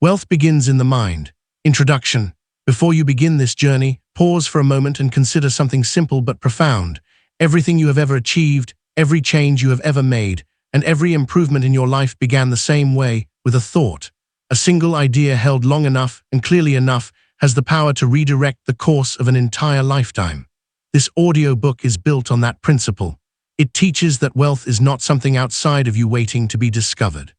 Wealth begins in the mind. Introduction. Before you begin this journey, pause for a moment and consider something simple but profound. Everything you have ever achieved, every change you have ever made, and every improvement in your life began the same way, with a thought. A single idea held long enough and clearly enough has the power to redirect the course of an entire lifetime. This audiobook is built on that principle. It teaches that wealth is not something outside of you waiting to be discovered.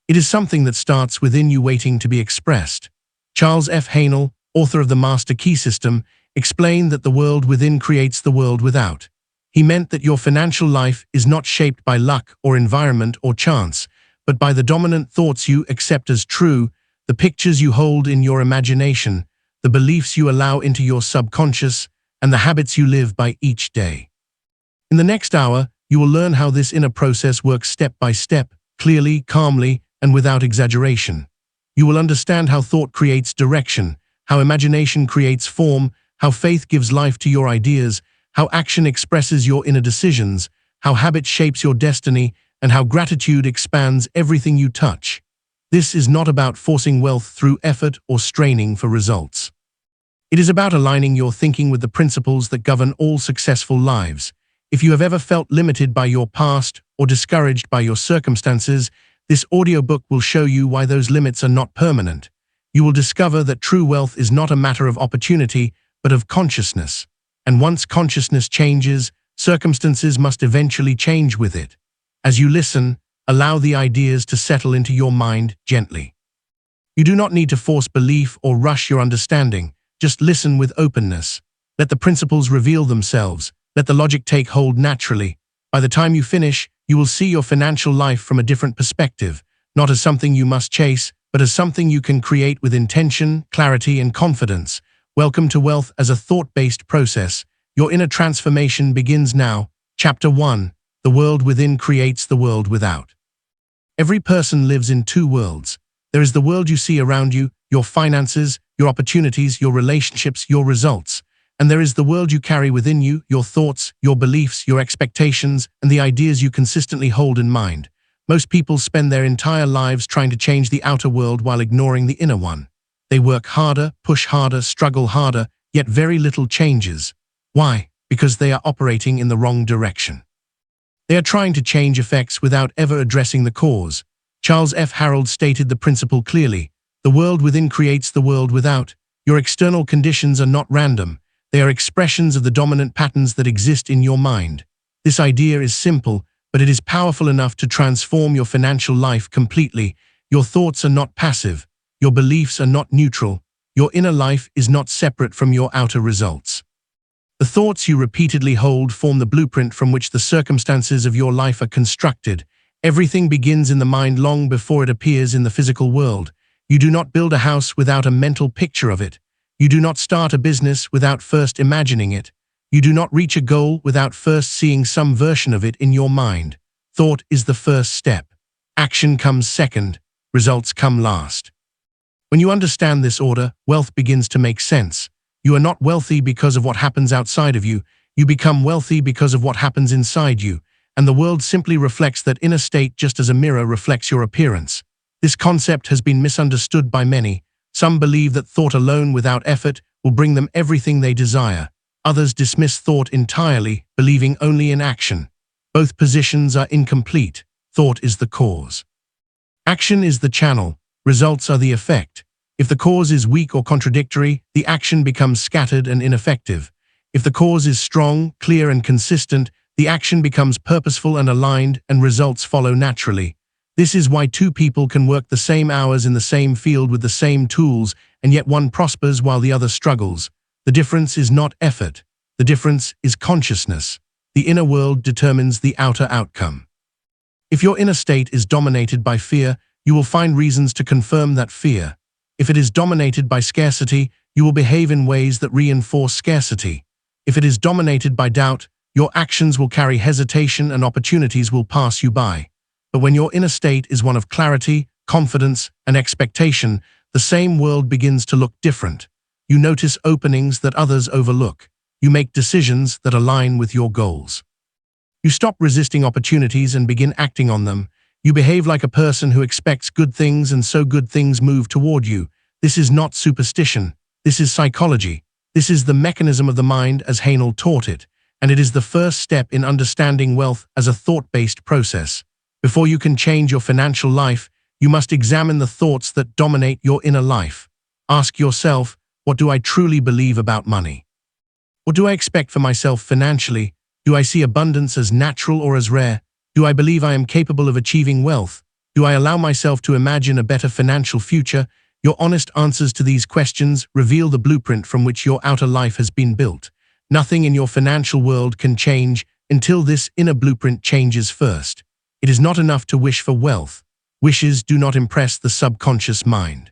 It is something that starts within you waiting to be expressed. Charles F. Haanel, author of the Master Key System, explained that the world within creates the world without. He meant that your financial life is not shaped by luck or environment or chance, but by the dominant thoughts you accept as true, the pictures you hold in your imagination, the beliefs you allow into your subconscious, and the habits you live by each day. In the next hour, you will learn how this inner process works step by step, clearly, calmly, and without exaggeration. You will understand how thought creates direction, how imagination creates form, how faith gives life to your ideas, how action expresses your inner decisions, how habit shapes your destiny, and how gratitude expands everything you touch. This is not about forcing wealth through effort or straining for results. It is about aligning your thinking with the principles that govern all successful lives. If you have ever felt limited by your past or discouraged by your circumstances, this audiobook will show you why those limits are not permanent. You will discover that true wealth is not a matter of opportunity, but of consciousness. And once consciousness changes, circumstances must eventually change with it. As you listen, allow the ideas to settle into your mind gently. You do not need to force belief or rush your understanding. Just listen with openness. Let the principles reveal themselves. Let the logic take hold naturally. By the time you finish, you will see your financial life from a different perspective, not as something you must chase, but as something you can create with intention, clarity, and confidence. Welcome to Wealth as a Thought-Based Process. Your inner transformation begins now. Chapter 1. The world within creates the world without. Every person lives in two worlds. There is the world you see around you, your finances, your opportunities, your relationships, your results. And there is the world you carry within you, your thoughts, your beliefs, your expectations, and the ideas you consistently hold in mind. Most people spend their entire lives trying to change the outer world while ignoring the inner one. They work harder, push harder, struggle harder, yet very little changes. Why? Because they are operating in the wrong direction. They are trying to change effects without ever addressing the cause. Charles F. Harold stated the principle clearly. The world within creates the world without. Your external conditions are not random. They are expressions of the dominant patterns that exist in your mind. This idea is simple, but it is powerful enough to transform your financial life completely. Your thoughts are not passive. Your beliefs are not neutral. Your inner life is not separate from your outer results. The thoughts you repeatedly hold form the blueprint from which the circumstances of your life are constructed. Everything begins in the mind long before it appears in the physical world. You do not build a house without a mental picture of it. You do not start a business without first imagining it. You do not reach a goal without first seeing some version of it in your mind. Thought is the first step. Action comes second. Results come last. When you understand this order, wealth begins to make sense. You are not wealthy because of what happens outside of you. You become wealthy because of what happens inside you. And the world simply reflects that inner state just as a mirror reflects your appearance. This concept has been misunderstood by many. Some believe that thought alone without effort will bring them everything they desire. Others dismiss thought entirely, believing only in action. Both positions are incomplete. Thought is the cause. Action is the channel. Results are the effect. If the cause is weak or contradictory, the action becomes scattered and ineffective. If the cause is strong, clear, and consistent, the action becomes purposeful and aligned, and results follow naturally. This is why two people can work the same hours in the same field with the same tools, and yet one prospers while the other struggles. The difference is not effort. The difference is consciousness. The inner world determines the outer outcome. If your inner state is dominated by fear, you will find reasons to confirm that fear. If it is dominated by scarcity, you will behave in ways that reinforce scarcity. If it is dominated by doubt, your actions will carry hesitation and opportunities will pass you by. But when your inner state is one of clarity, confidence, and expectation, the same world begins to look different. You notice openings that others overlook. You make decisions that align with your goals. You stop resisting opportunities and begin acting on them. You behave like a person who expects good things and so good things move toward you. This is not superstition. This is psychology. This is the mechanism of the mind as Haanel taught it, and it is the first step in understanding wealth as a thought-based process. Before you can change your financial life, you must examine the thoughts that dominate your inner life. Ask yourself, what do I truly believe about money? What do I expect for myself financially? Do I see abundance as natural or as rare? Do I believe I am capable of achieving wealth? Do I allow myself to imagine a better financial future? Your honest answers to these questions reveal the blueprint from which your outer life has been built. Nothing in your financial world can change until this inner blueprint changes first. It is not enough to wish for wealth. Wishes do not impress the subconscious mind.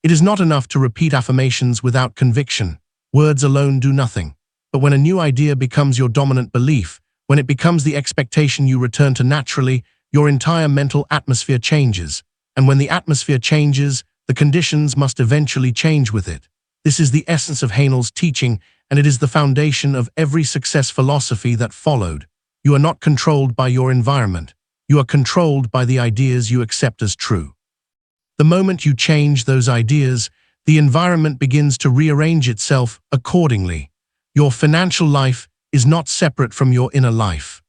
It is not enough to repeat affirmations without conviction. Words alone do nothing. But when a new idea becomes your dominant belief, when it becomes the expectation you return to naturally, your entire mental atmosphere changes. And when the atmosphere changes, the conditions must eventually change with it. This is the essence of Haanel's teaching, and it is the foundation of every success philosophy that followed. You are not controlled by your environment. You are controlled by the ideas you accept as true. The moment you change those ideas, the environment begins to rearrange itself accordingly. Your financial life is not separate from your inner life.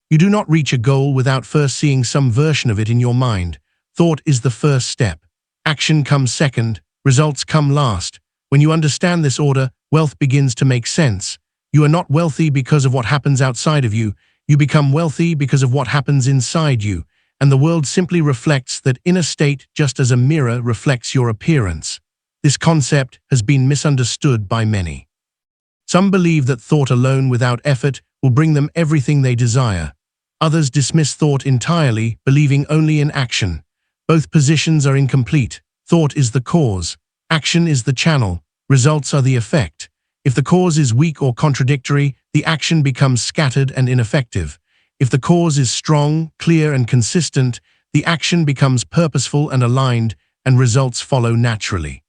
You do not reach a goal without first seeing some version of it in your mind. Thought is the first step. Action comes second. Results come last. When you understand this order, wealth begins to make sense. You are not wealthy because of what happens outside of you. You become wealthy because of what happens inside you, and the world simply reflects that inner state just as a mirror reflects your appearance. This concept has been misunderstood by many. Some believe that thought alone without effort will bring them everything they desire. Others dismiss thought entirely, believing only in action. Both positions are incomplete. Thought is the cause. Action is the channel. Results are the effect. If the cause is weak or contradictory, the action becomes scattered and ineffective. If the cause is strong, clear, and consistent, the action becomes purposeful and aligned, and results follow naturally.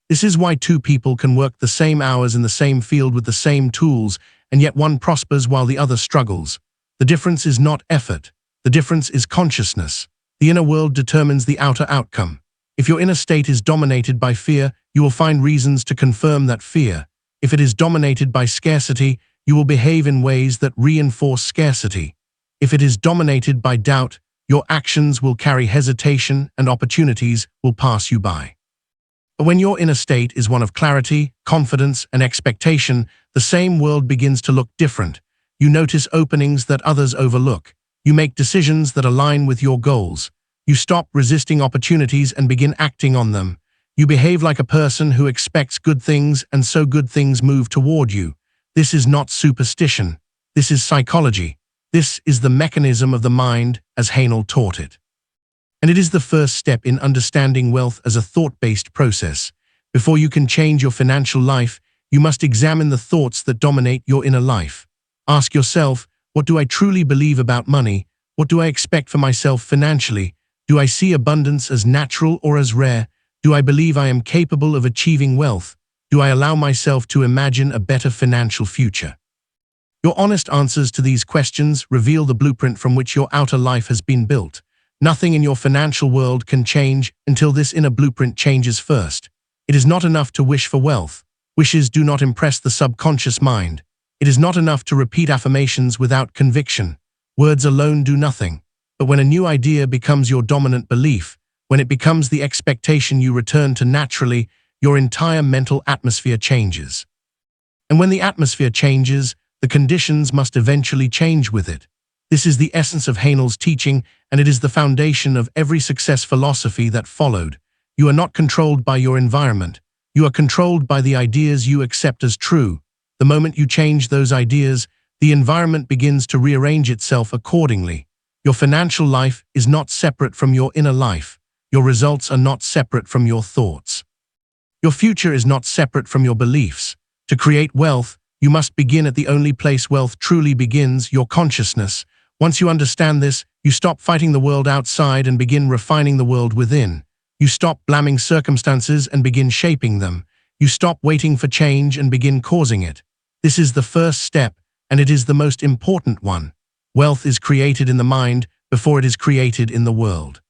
This is why two people can work the same hours in the same field with the same tools, and yet one prospers while the other struggles. The difference is not effort. The difference is consciousness. The inner world determines the outer outcome. If your inner state is dominated by fear, you will find reasons to confirm that fear. If it is dominated by scarcity, you will behave in ways that reinforce scarcity. If it is dominated by doubt, your actions will carry hesitation and opportunities will pass you by. But when your inner state is one of clarity, confidence, and expectation, the same world begins to look different. You notice openings that others overlook. You make decisions that align with your goals. You stop resisting opportunities and begin acting on them. You behave like a person who expects good things and so good things move toward you. This is not superstition. This is psychology. This is the mechanism of the mind as Haanel taught it. And it is the first step in understanding wealth as a thought-based process. Before you can change your financial life, you must examine the thoughts that dominate your inner life. Ask yourself, what do I truly believe about money? What do I expect for myself financially? Do I see abundance as natural or as rare? Do I believe I am capable of achieving wealth? Do I allow myself to imagine a better financial future? Your honest answers to these questions reveal the blueprint from which your outer life has been built. Nothing in your financial world can change until this inner blueprint changes first. It is not enough to wish for wealth. Wishes do not impress the subconscious mind. It is not enough to repeat affirmations without conviction. Words alone do nothing. But when a new idea becomes your dominant belief, when it becomes the expectation you return to naturally, your entire mental atmosphere changes. And when the atmosphere changes, the conditions must eventually change with it. This is the essence of Haanel's teaching, and it is the foundation of every success philosophy that followed. You are not controlled by your environment. You are controlled by the ideas you accept as true. The moment you change those ideas, the environment begins to rearrange itself accordingly. Your financial life is not separate from your inner life. Your results are not separate from your thoughts. Your future is not separate from your beliefs. To create wealth, you must begin at the only place wealth truly begins, your consciousness. Once you understand this, you stop fighting the world outside and begin refining the world within. You stop blaming circumstances and begin shaping them. You stop waiting for change and begin causing it. This is the first step, and it is the most important one. Wealth is created in the mind before it is created in the world.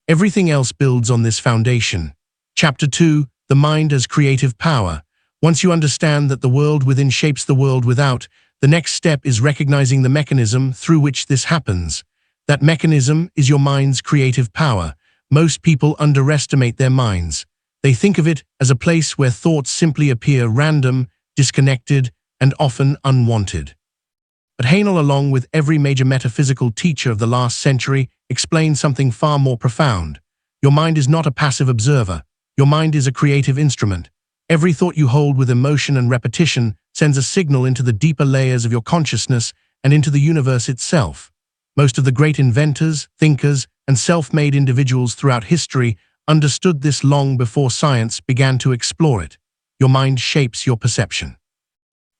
Everything else builds on this foundation. Chapter 2: The Mind as Creative Power. Once you understand that the world within shapes the world without, the next step is recognizing the mechanism through which this happens. That mechanism is your mind's creative power. Most people underestimate their minds. They think of it as a place where thoughts simply appear random, disconnected, and often unwanted. But Haanel, along with every major metaphysical teacher of the last century, explains something far more profound. Your mind is not a passive observer. Your mind is a creative instrument. Every thought you hold with emotion and repetition sends a signal into the deeper layers of your consciousness and into the universe itself. Most of the great inventors, thinkers, and self-made individuals throughout history understood this long before science began to explore it. Your mind shapes your perception.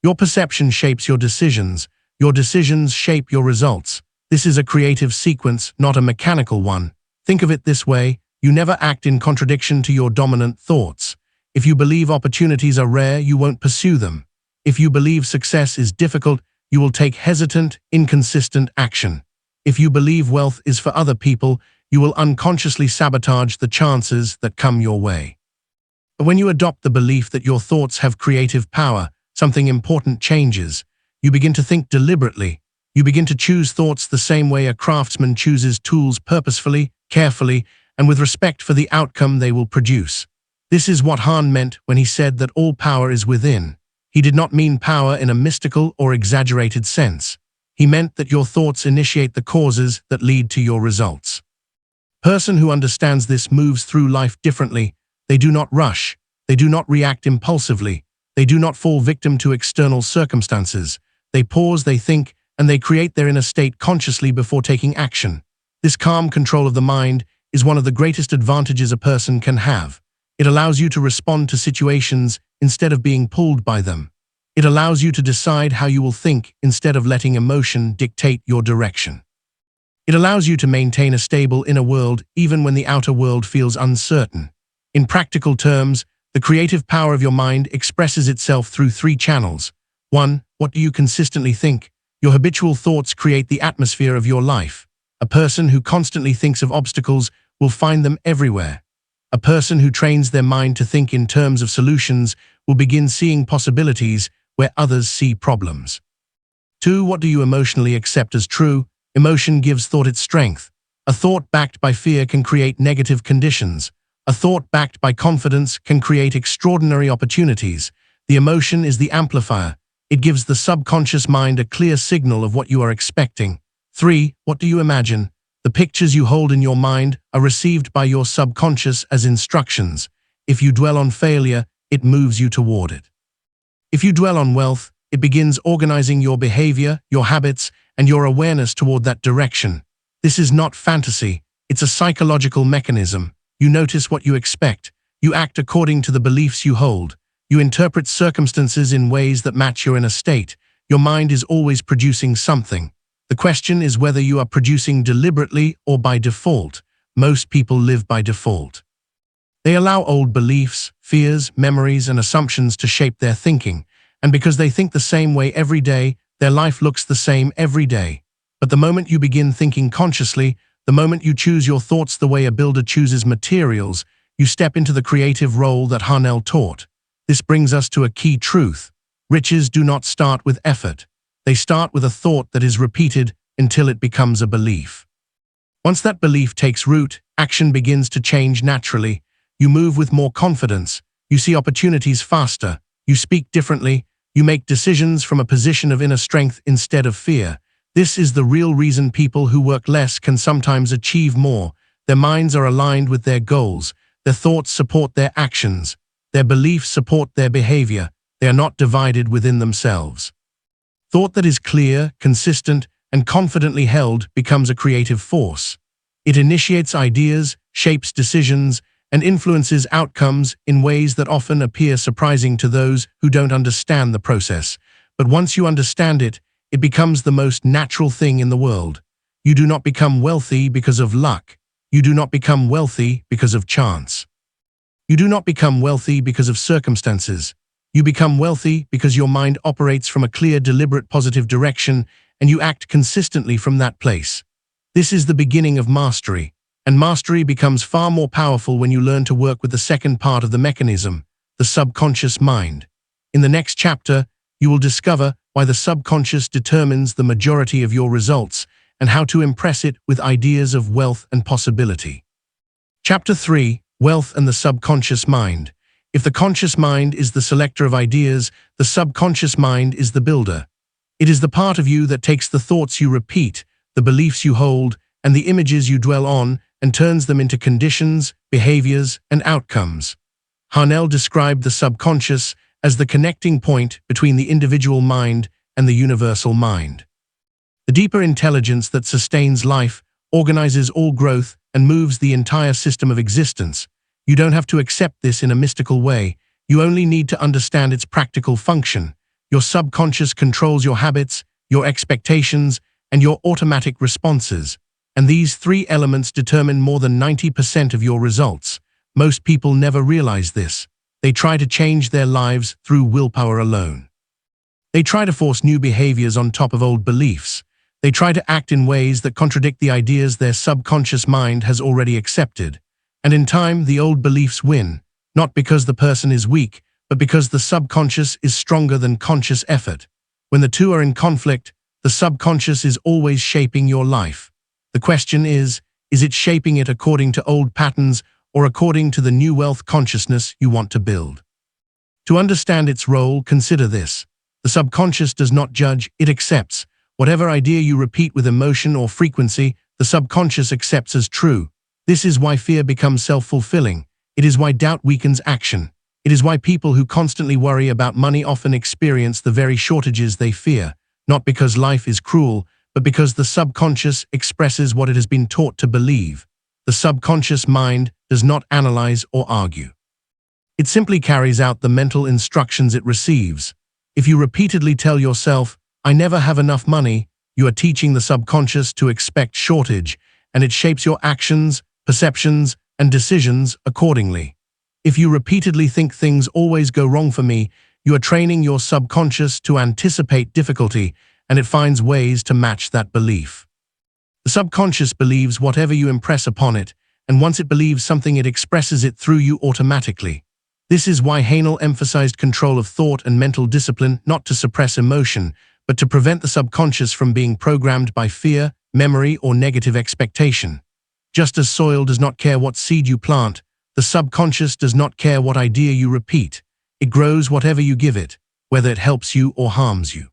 Your perception shapes your decisions. Your decisions shape your results. This is a creative sequence, not a mechanical one. Think of it this way: you never act in contradiction to your dominant thoughts. If you believe opportunities are rare, you won't pursue them. If you believe success is difficult, you will take hesitant, inconsistent action. If you believe wealth is for other people, you will unconsciously sabotage the chances that come your way. But when you adopt the belief that your thoughts have creative power, something important changes. You begin to think deliberately. You begin to choose thoughts the same way a craftsman chooses tools, purposefully, carefully, and with respect for the outcome they will produce. This is what Haanel meant when he said that all power is within. He did not mean power in a mystical or exaggerated sense. He meant that your thoughts initiate the causes that lead to your results. A person who understands this moves through life differently. They do not rush. They do not react impulsively. They do not fall victim to external circumstances. They pause, they think, and they create their inner state consciously before taking action. This calm control of the mind is one of the greatest advantages a person can have. It allows you to respond to situations instead of being pulled by them. It allows you to decide how you will think instead of letting emotion dictate your direction. It allows you to maintain a stable inner world even when the outer world feels uncertain. In practical terms, the creative power of your mind expresses itself through 3 channels. 1. What do you consistently think? Your habitual thoughts create the atmosphere of your life. A person who constantly thinks of obstacles will find them everywhere. A person who trains their mind to think in terms of solutions will begin seeing possibilities where others see problems. 2. What do you emotionally accept as true? Emotion gives thought its strength. A thought backed by fear can create negative conditions. A thought backed by confidence can create extraordinary opportunities. The emotion is the amplifier. It gives the subconscious mind a clear signal of what you are expecting. 3. What do you imagine? The pictures you hold in your mind are received by your subconscious as instructions. If you dwell on failure, it moves you toward it. If you dwell on wealth, it begins organizing your behavior, your habits, and your awareness toward that direction. This is not fantasy. It's a psychological mechanism. You notice what you expect. You act according to the beliefs you hold. You interpret circumstances in ways that match your inner state. Your mind is always producing something. The question is whether you are producing deliberately or by default. Most people live by default. They allow old beliefs, fears, memories, and assumptions to shape their thinking, and because they think the same way every day, their life looks the same every day. But the moment you begin thinking consciously, the moment you choose your thoughts the way a builder chooses materials, you step into the creative role that Haanel taught. This brings us to a key truth. Riches do not start with effort. They start with a thought that is repeated until it becomes a belief. Once that belief takes root, action begins to change naturally. You move with more confidence. You see opportunities faster. You speak differently. You make decisions from a position of inner strength instead of fear. This is the real reason people who work less can sometimes achieve more. Their minds are aligned with their goals. Their thoughts support their actions. Their beliefs support their behavior. They are not divided within themselves. Thought that is clear, consistent, and confidently held becomes a creative force. It initiates ideas, shapes decisions, and influences outcomes in ways that often appear surprising to those who don't understand the process. But once you understand it, it becomes the most natural thing in the world. You do not become wealthy because of luck. You do not become wealthy because of chance. You do not become wealthy because of circumstances. You become wealthy because your mind operates from a clear, deliberate, positive direction, and you act consistently from that place. This is the beginning of mastery, and mastery becomes far more powerful when you learn to work with the second part of the mechanism, the subconscious mind. In the next chapter, you will discover why the subconscious determines the majority of your results and how to impress it with ideas of wealth and possibility. Chapter 3: Wealth and the Subconscious Mind. If the conscious mind is the selector of ideas, the subconscious mind is the builder. It is the part of you that takes the thoughts you repeat, the beliefs you hold, and the images you dwell on and turns them into conditions, behaviors, and outcomes. Haanel described the subconscious as the connecting point between the individual mind and the universal mind. The deeper intelligence that sustains life, organizes all growth, and moves the entire system of existence. You don't have to accept this in a mystical way. You only need to understand its practical function. Your subconscious controls your habits, your expectations, and your automatic responses. And these three elements determine more than 90% of your results. Most people never realize this. They try to change their lives through willpower alone. They try to force new behaviors on top of old beliefs. They try to act in ways that contradict the ideas their subconscious mind has already accepted. And in time, the old beliefs win, not because the person is weak, but because the subconscious is stronger than conscious effort. When the two are in conflict, the subconscious is always shaping your life. The question is it shaping it according to old patterns or according to the new wealth consciousness you want to build? To understand its role, consider this. The subconscious does not judge, it accepts. Whatever idea you repeat with emotion or frequency, the subconscious accepts as true. This is why fear becomes self-fulfilling. It is why doubt weakens action. It is why people who constantly worry about money often experience the very shortages they fear, not because life is cruel, but because the subconscious expresses what it has been taught to believe. The subconscious mind does not analyze or argue. It simply carries out the mental instructions it receives. If you repeatedly tell yourself, "I never have enough money," you are teaching the subconscious to expect shortage, and it shapes your actions, perceptions, and decisions accordingly. If you repeatedly think things always go wrong for me, you are training your subconscious to anticipate difficulty, and it finds ways to match that belief. The subconscious believes whatever you impress upon it, and once it believes something, it expresses it through you automatically. This is why Haanel emphasized control of thought and mental discipline, not to suppress emotion, but to prevent the subconscious from being programmed by fear, memory, or negative expectation. Just as soil does not care what seed you plant, the subconscious does not care what idea you repeat. It grows whatever you give it, whether it helps you or harms you.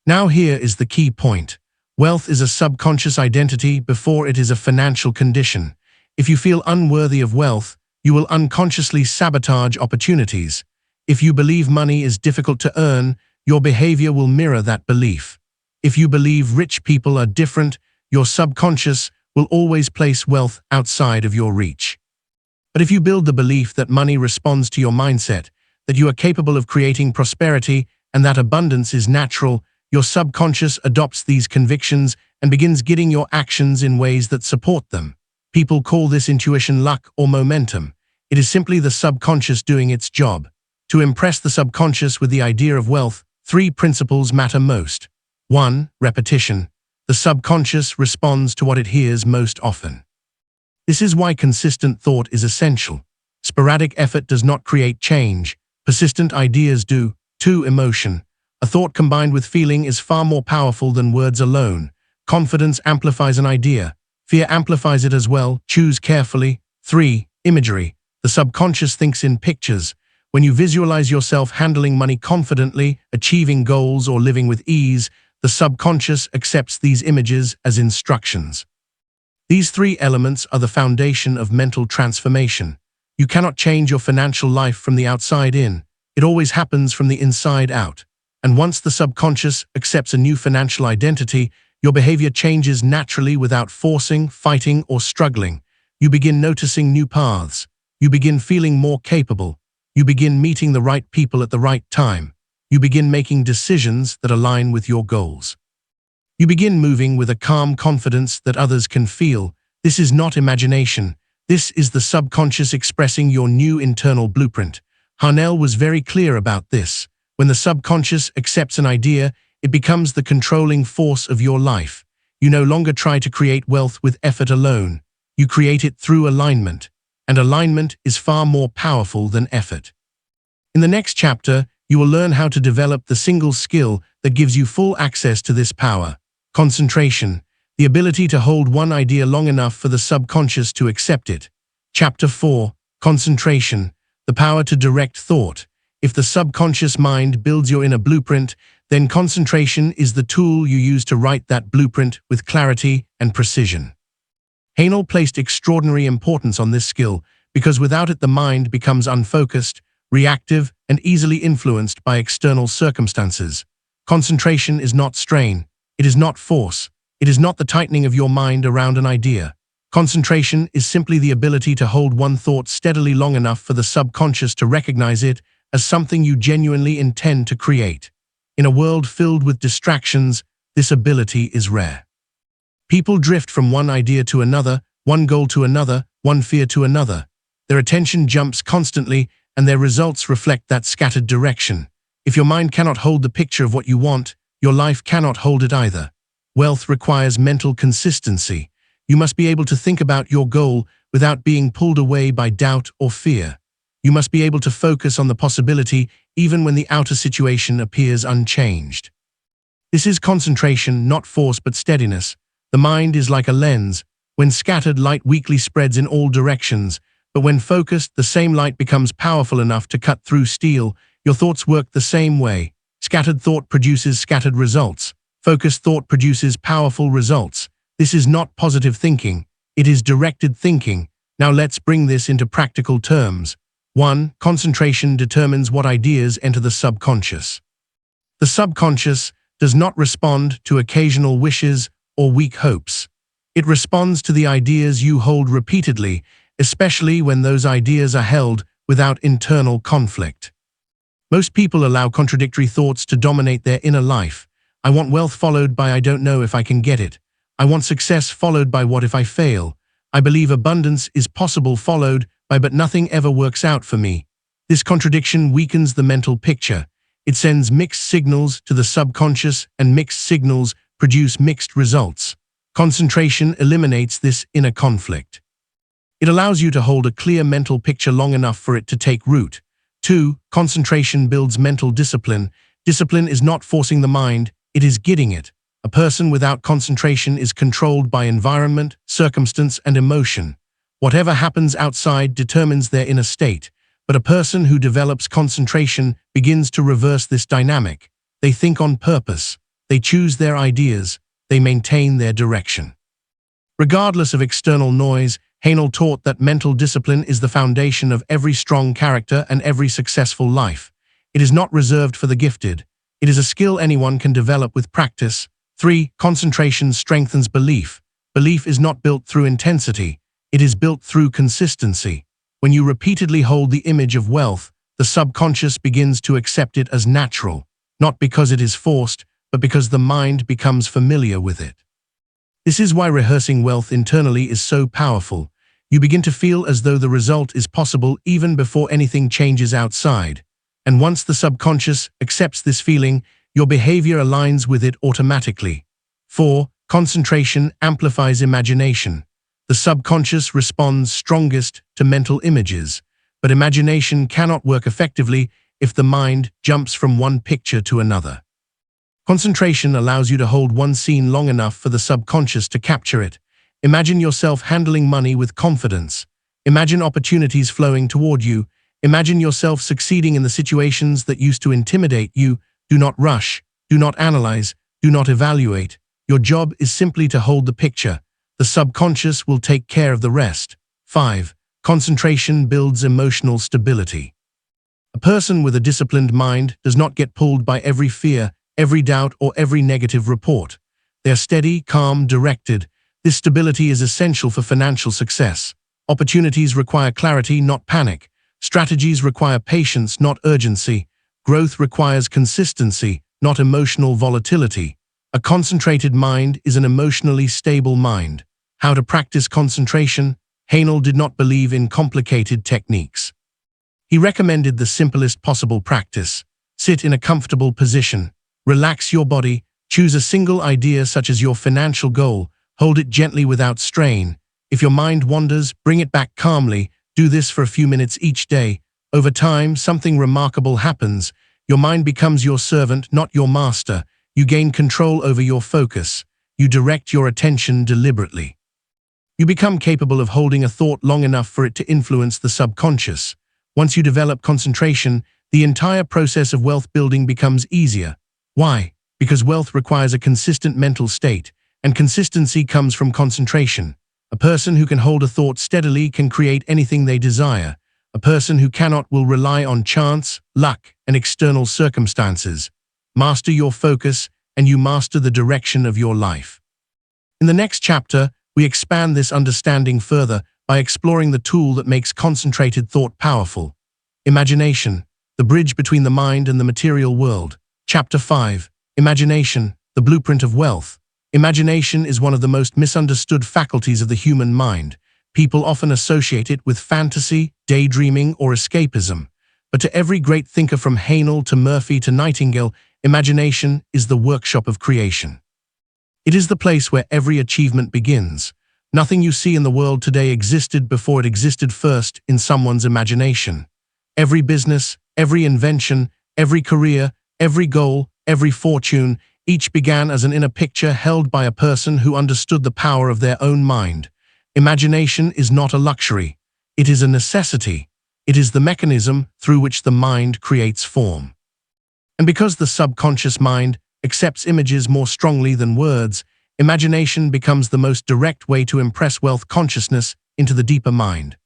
Now here is the key point. Wealth is a subconscious identity before it is a financial condition. If you feel unworthy of wealth, you will unconsciously sabotage opportunities. If you believe money is difficult to earn, your behavior will mirror that belief. If you believe rich people are different, your subconscious will always place wealth outside of your reach. But if you build the belief that money responds to your mindset, that you are capable of creating prosperity, and that abundance is natural, your subconscious adopts these convictions and begins guiding your actions in ways that support them. People call this intuition, luck, or momentum. It is simply the subconscious doing its job. To impress the subconscious with the idea of wealth, 3 principles matter most. 1. Repetition. The subconscious responds to what it hears most often. This is why consistent thought is essential. Sporadic effort does not create change. Persistent ideas do. 2. Emotion. A thought combined with feeling is far more powerful than words alone. Confidence amplifies an idea. Fear amplifies it as well. Choose carefully. 3. Imagery. The subconscious thinks in pictures. When you visualize yourself handling money confidently, achieving goals, or living with ease, the subconscious accepts these images as instructions. These 3 elements are the foundation of mental transformation. You cannot change your financial life from the outside in. It always happens from the inside out. And once the subconscious accepts a new financial identity, your behavior changes naturally without forcing, fighting, or struggling. You begin noticing new paths. You begin feeling more capable. You begin meeting the right people at the right time. You begin making decisions that align with your goals. You begin moving with a calm confidence that others can feel. This is not imagination. This is the subconscious expressing your new internal blueprint. Haanel was very clear about this. When the subconscious accepts an idea, it becomes the controlling force of your life. You no longer try to create wealth with effort alone. You create it through alignment, and alignment is far more powerful than effort. In the next chapter, you will learn how to develop the single skill that gives you full access to this power: concentration, the ability to hold one idea long enough for the subconscious to accept it. Chapter 4, Concentration, the power to direct thought. If the subconscious mind builds your inner blueprint, then concentration is the tool you use to write that blueprint with clarity and precision. Haanel placed extraordinary importance on this skill because without it the mind becomes unfocused, reactive, and easily influenced by external circumstances. Concentration is not strain. It is not force. It is not the tightening of your mind around an idea. Concentration is simply the ability to hold one thought steadily long enough for the subconscious to recognize it as something you genuinely intend to create. In a world filled with distractions, this ability is rare. People drift from one idea to another, one goal to another, one fear to another. Their attention jumps constantly, and their results reflect that scattered direction. If your mind cannot hold the picture of what you want, your life cannot hold it either. Wealth requires mental consistency. You must be able to think about your goal without being pulled away by doubt or fear. You must be able to focus on the possibility even when the outer situation appears unchanged. This is concentration, not force but steadiness. The mind is like a lens. When scattered, light weakly spreads in all directions, but when focused, the same light becomes powerful enough to cut through steel. Your thoughts work the same way. Scattered thought produces scattered results. Focused thought produces powerful results. This is not positive thinking. It is directed thinking. Now let's bring this into practical terms. 1. Concentration determines what ideas enter the subconscious. The subconscious does not respond to occasional wishes or weak hopes. It responds to the ideas you hold repeatedly, especially when those ideas are held without internal conflict. Most people allow contradictory thoughts to dominate their inner life. I want wealth followed by I don't know if I can get it. I want success followed by what if I fail. I believe abundance is possible followed by but nothing ever works out for me. This contradiction weakens the mental picture. It sends mixed signals to the subconscious, and mixed signals produce mixed results. Concentration eliminates this inner conflict. It allows you to hold a clear mental picture long enough for it to take root. 2. Concentration builds mental discipline. Discipline is not forcing the mind, it is guiding it. A person without concentration is controlled by environment, circumstance, and emotion. Whatever happens outside determines their inner state, but a person who develops concentration begins to reverse this dynamic. They think on purpose. They choose their ideas. They maintain their direction. Regardless of external noise, Haanel taught that mental discipline is the foundation of every strong character and every successful life. It is not reserved for the gifted. It is a skill anyone can develop with practice. 3. Concentration strengthens belief. Belief is not built through intensity. It is built through consistency. When you repeatedly hold the image of wealth, the subconscious begins to accept it as natural, not because it is forced, but because the mind becomes familiar with it. This is why rehearsing wealth internally is so powerful. You begin to feel as though the result is possible even before anything changes outside. And once the subconscious accepts this feeling, your behavior aligns with it automatically. 4. Concentration amplifies imagination. The subconscious responds strongest to mental images, but imagination cannot work effectively if the mind jumps from one picture to another. Concentration allows you to hold one scene long enough for the subconscious to capture it. Imagine yourself handling money with confidence. Imagine opportunities flowing toward you. Imagine yourself succeeding in the situations that used to intimidate you. Do not rush. Do not analyze. Do not evaluate. Your job is simply to hold the picture. The subconscious will take care of the rest. 5. Concentration builds emotional stability. A person with a disciplined mind does not get pulled by every fear, every doubt, or every negative report. They are steady, calm, directed. This stability is essential for financial success. Opportunities require clarity, not panic. Strategies require patience, not urgency. Growth requires consistency, not emotional volatility. A concentrated mind is an emotionally stable mind. How to practice concentration? Haanel did not believe in complicated techniques. He recommended the simplest possible practice. Sit in a comfortable position. Relax your body. Choose a single idea such as your financial goal. Hold it gently without strain. If your mind wanders, bring it back calmly. Do this for a few minutes each day. Over time, something remarkable happens. Your mind becomes your servant, not your master. You gain control over your focus. You direct your attention deliberately. You become capable of holding a thought long enough for it to influence the subconscious. Once you develop concentration, the entire process of wealth building becomes easier. Why? Because wealth requires a consistent mental state, and consistency comes from concentration. A person who can hold a thought steadily can create anything they desire. A person who cannot will rely on chance, luck, and external circumstances. Master your focus, and you master the direction of your life. In the next chapter, we expand this understanding further by exploring the tool that makes concentrated thought powerful. Imagination, the bridge between the mind and the material world. Chapter 5. Imagination, the blueprint of wealth. Imagination is one of the most misunderstood faculties of the human mind. People often associate it with fantasy, daydreaming, or escapism. But to every great thinker from Haanel to Murphy to Nightingale, imagination is the workshop of creation. It is the place where every achievement begins. Nothing you see in the world today existed before it existed first in someone's imagination. Every business, every invention, every career, every goal, every fortune, each began as an inner picture held by a person who understood the power of their own mind. Imagination is not a luxury. It is a necessity. It is the mechanism through which the mind creates form. And because the subconscious mind accepts images more strongly than words, imagination becomes the most direct way to impress wealth consciousness into the deeper mind.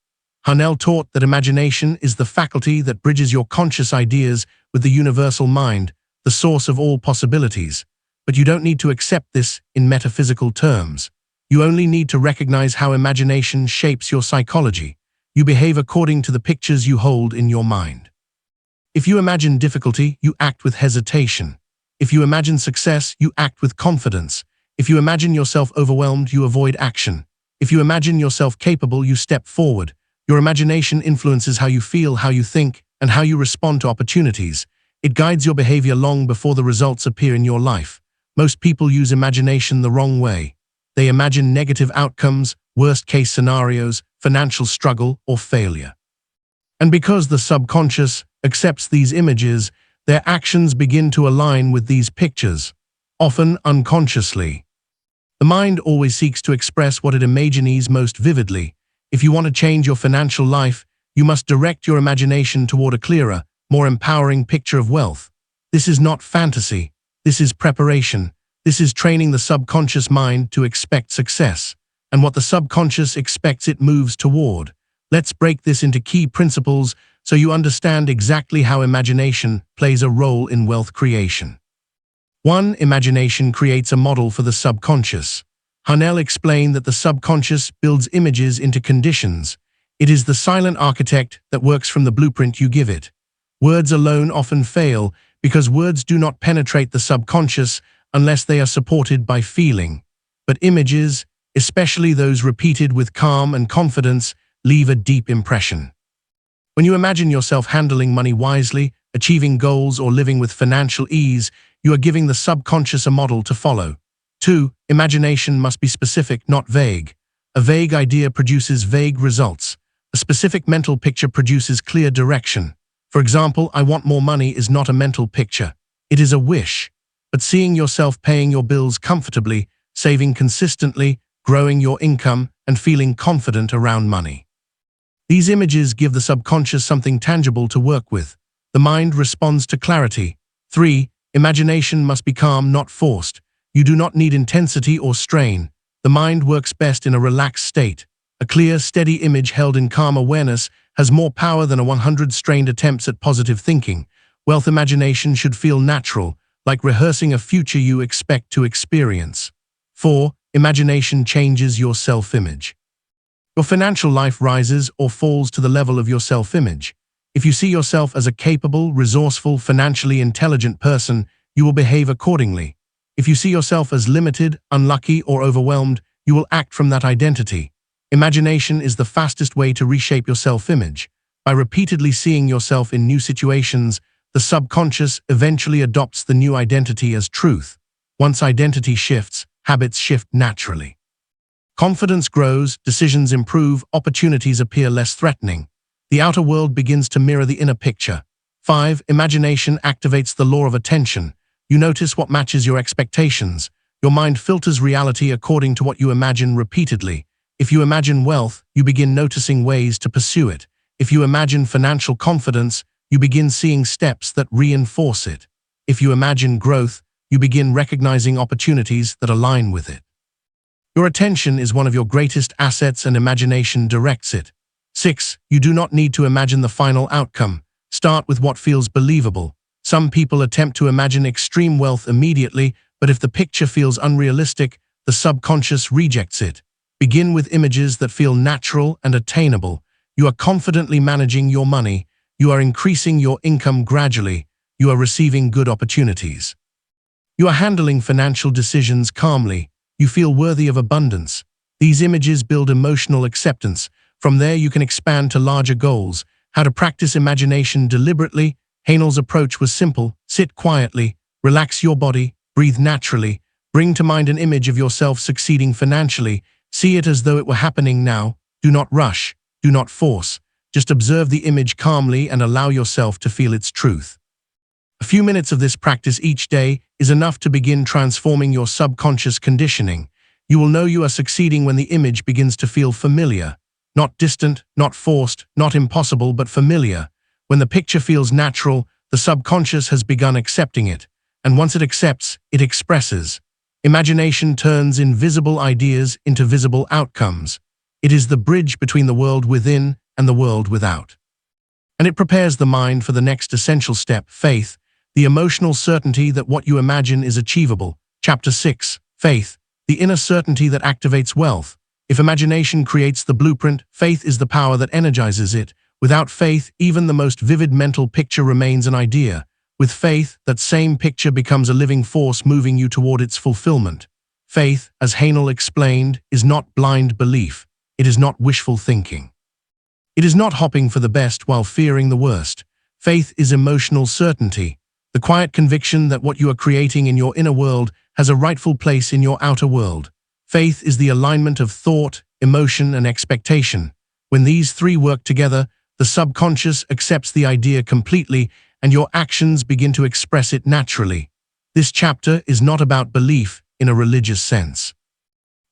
Haanel taught that imagination is the faculty that bridges your conscious ideas with the universal mind, the source of all possibilities. But you don't need to accept this in metaphysical terms. You only need to recognize how imagination shapes your psychology. You behave according to the pictures you hold in your mind. If you imagine difficulty, you act with hesitation. If you imagine success, you act with confidence. If you imagine yourself overwhelmed, you avoid action. If you imagine yourself capable, you step forward. Your imagination influences how you feel, how you think, and how you respond to opportunities. It guides your behavior long before the results appear in your life. Most people use imagination the wrong way. They imagine negative outcomes, worst-case scenarios, financial struggle, or failure. And because the subconscious accepts these images, their actions begin to align with these pictures, often unconsciously. The mind always seeks to express what it imagines most vividly. If you want to change your financial life, you must direct your imagination toward a clearer, more empowering picture of wealth. This is not fantasy. This is preparation. This is training the subconscious mind to expect success. And what the subconscious expects, it moves toward. Let's break this into key principles so you understand exactly how imagination plays a role in wealth creation. 1. Imagination creates a model for the subconscious. Haanel explained that the subconscious builds images into conditions. It is the silent architect that works from the blueprint you give it. Words alone often fail because words do not penetrate the subconscious unless they are supported by feeling. But images, especially those repeated with calm and confidence, leave a deep impression. When you imagine yourself handling money wisely, achieving goals, or living with financial ease, you are giving the subconscious a model to follow. 2. Imagination must be specific, not vague. A vague idea produces vague results. A specific mental picture produces clear direction. For example, I want more money is not a mental picture. It is a wish. But seeing yourself paying your bills comfortably, saving consistently, growing your income, and feeling confident around money. These images give the subconscious something tangible to work with. The mind responds to clarity. 3. Imagination must be calm, not forced. You do not need intensity or strain. The mind works best in a relaxed state. A clear, steady image held in calm awareness has more power than 100 strained attempts at positive thinking. Wealth imagination should feel natural, like rehearsing a future you expect to experience. 4. Imagination changes your self-image. Your financial life rises or falls to the level of your self-image. If you see yourself as a capable, resourceful, financially intelligent person, you will behave accordingly. If you see yourself as limited, unlucky, or overwhelmed, you will act from that identity. Imagination is the fastest way to reshape your self-image. By repeatedly seeing yourself in new situations, the subconscious eventually adopts the new identity as truth. Once identity shifts, habits shift naturally. Confidence grows, decisions improve, opportunities appear less threatening. The outer world begins to mirror the inner picture. 5. Imagination activates the law of attention. You notice what matches your expectations. Your mind filters reality according to what you imagine repeatedly. If you imagine wealth, you begin noticing ways to pursue it. If you imagine financial confidence, you begin seeing steps that reinforce it. If you imagine growth, you begin recognizing opportunities that align with it. Your attention is one of your greatest assets and imagination directs it. 6. You do not need to imagine the final outcome. Start with what feels believable. Some people attempt to imagine extreme wealth immediately, but if the picture feels unrealistic, the subconscious rejects it. Begin with images that feel natural and attainable. You are confidently managing your money. You are increasing your income gradually. You are receiving good opportunities. You are handling financial decisions calmly. You feel worthy of abundance. These images build emotional acceptance. From there you can expand to larger goals. How to practice imagination deliberately. Haanel's approach was simple. Sit quietly, relax your body, breathe naturally, bring to mind an image of yourself succeeding financially. See it as though it were happening now. Do not rush, do not force. Just observe the image calmly and allow yourself to feel its truth. A few minutes of this practice each day is enough to begin transforming your subconscious conditioning. You will know you are succeeding when the image begins to feel familiar. Not distant, not forced, not impossible, but familiar. When the picture feels natural, the subconscious has begun accepting it. And once it accepts, it expresses. Imagination turns invisible ideas into visible outcomes. It is the bridge between the world within and the world without. And it prepares the mind for the next essential step, faith, the emotional certainty that what you imagine is achievable. Chapter 6. Faith, the inner certainty that activates wealth. If imagination creates the blueprint, faith is the power that energizes it. Without faith, even the most vivid mental picture remains an idea. With faith, that same picture becomes a living force moving you toward its fulfillment. Faith, as Haanel explained, is not blind belief. It is not wishful thinking. It is not hoping for the best while fearing the worst. Faith is emotional certainty. The quiet conviction that what you are creating in your inner world has a rightful place in your outer world. Faith is the alignment of thought, emotion, and expectation. When these three work together, the subconscious accepts the idea completely and your actions begin to express it naturally. This chapter is not about belief in a religious sense.